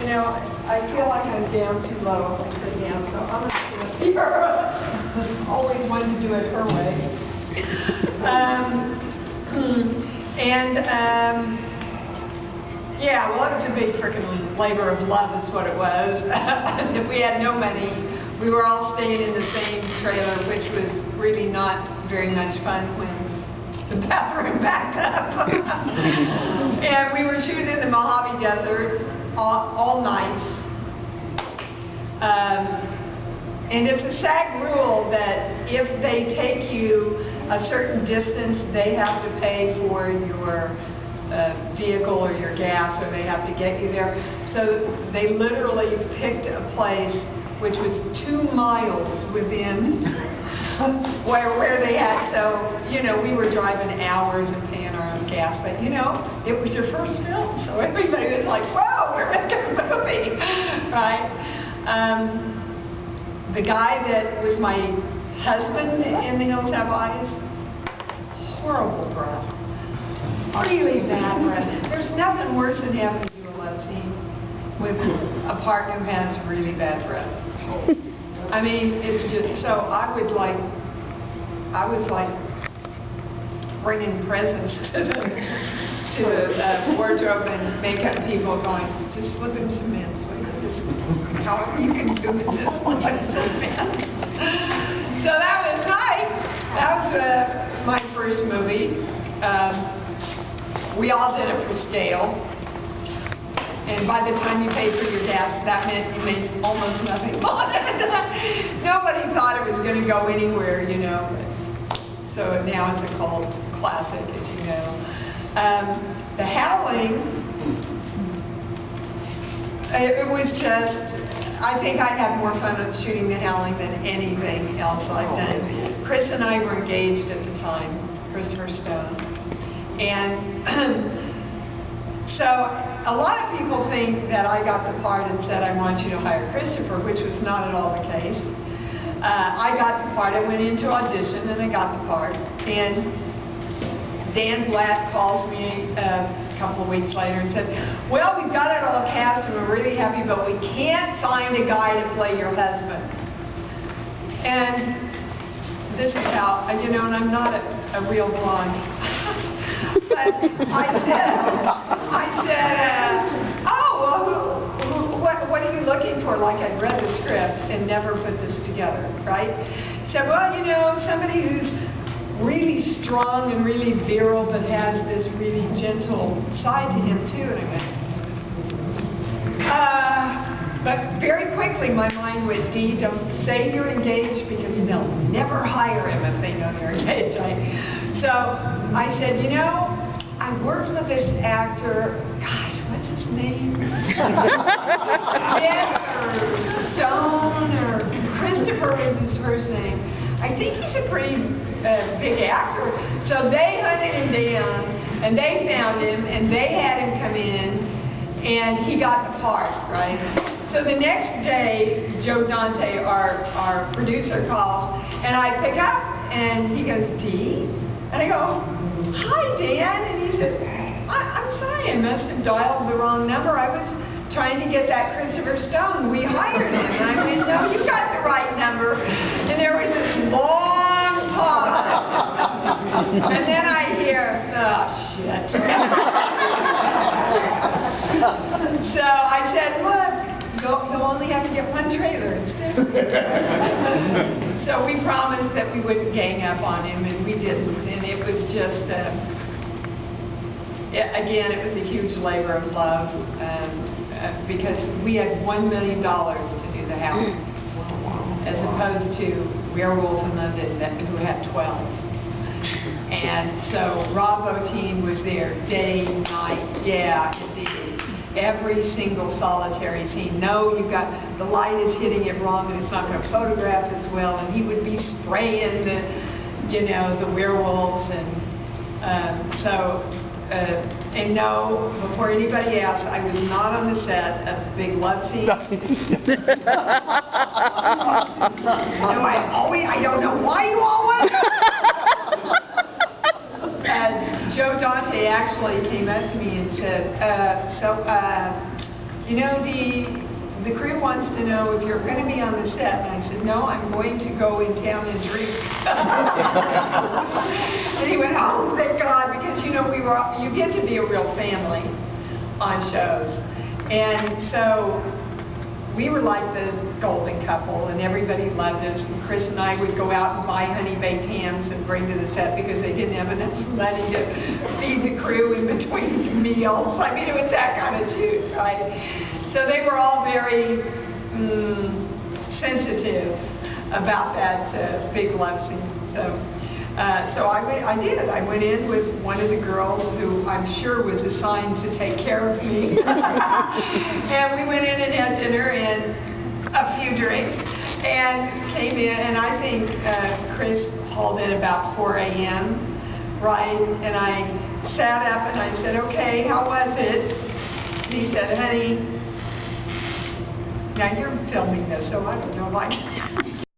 know, I feel like I'm down too low if I sit down, so I'm going to sit up here. Always wanted to do it her way. Yeah, well, it was a big freaking labor of love is what it was. We had no money. We were all staying in the same trailer, which was really not very much fun when the bathroom backed up. And we were shooting in the Mojave Desert all nights. And it's a SAG rule that if they take you a certain distance, they have to pay for your vehicle or your gas, or they have to get you there. So they literally picked a place which was 2 miles within where they had. So, you know, we were driving hours and paying our own gas, but you know, it was your first film, so everybody was like, whoa, we're making a movie, right? The guy that was my husband in The Hills Have Eyes, horrible breath. Really bad breath. There's nothing worse than having to do a love scene with a partner who has really bad breath. I mean, it's just, so I was like bringing presents to the wardrobe and makeup people going, just slip him some mints, just however you can do it, just slip him some mints. So that was nice. That was my first movie. We all did it for scale. And by the time you paid for your gas, that meant you made almost nothing on it. Nobody thought it was going to go anywhere, you know. So now it's a cult classic, as you know. The Howling, it was just, I think I had more fun at shooting The Howling than anything else I've done. Chris and I were engaged at the time, Christopher Stone. And so a lot of people think that I got the part and said, I want you to hire Christopher, which was not at all the case. I got the part. I went into audition and I got the part. And Dan Blatt calls me a couple of weeks later and said, well, we've got it all cast and we're really happy, but we can't find a guy to play your husband. And this is how, you know, and I'm not a real blonde. But I said, oh, well, what are you looking for? Like I'd read the script and never put this together, right? So, well, you know, somebody who's really strong and really virile, but has this really gentle side to him too. And I went, but very quickly my mind went, Dee, don't say you're engaged because they'll never hire him if they know you're engaged, right? So I said, you know, I worked with this actor, gosh, what's his name? Stone or Christopher was his first name. I think he's a pretty big actor. So they hunted him down and they found him and they had him come in and he got the part, right? So the next day, Joe Dante, our producer, calls and I pick up and he goes, Dee? And I go, hi, Dan. And he says, I'm sorry, I must have dialed the wrong number. I was trying to get that Christopher Stone. We hired him. And I went, no, you got the right number. And there was this long pause. And then I hear, oh, shit. So I said, look, you'll only have to get one trailer instead. So we promised that we wouldn't gang up on him, and we didn't. And it was just, again, it was a huge labor of love because we had $1 million to do The Howling, as opposed to Werewolf in London, who had 12. And so Rob Bottin was there day, night, yeah, indeed. Every single solitary scene. No, you've got, the light is hitting it wrong and it's not going to photograph as well. And he would be spraying the, you know, the werewolves. And and no, before anybody asks, I was not on the set of the big love scene. I don't know why you all want to. Joe Dante actually came up to me and said, you know, the crew wants to know if you're going to be on the set. And I said, no, I'm going to go in town and drink. And he went, oh, thank God, because, you know, you get to be a real family on shows. And so we were like the golden couple, and everybody loved us. And Chris and I would go out and buy honey-baked hams and bring to the set because they didn't have enough money to feed the crew in between meals. I mean, it was that kind of shoot, right? So they were all very sensitive about that big love scene. So I did. I went in with one of the girls who I'm sure was assigned to take care of me. And we went in and had dinner and a few drinks and came in. And I think Chris hauled in about 4 a.m., right? And I sat up and I said, okay, how was it? He said, honey, now you're filming this, so I don't know, like...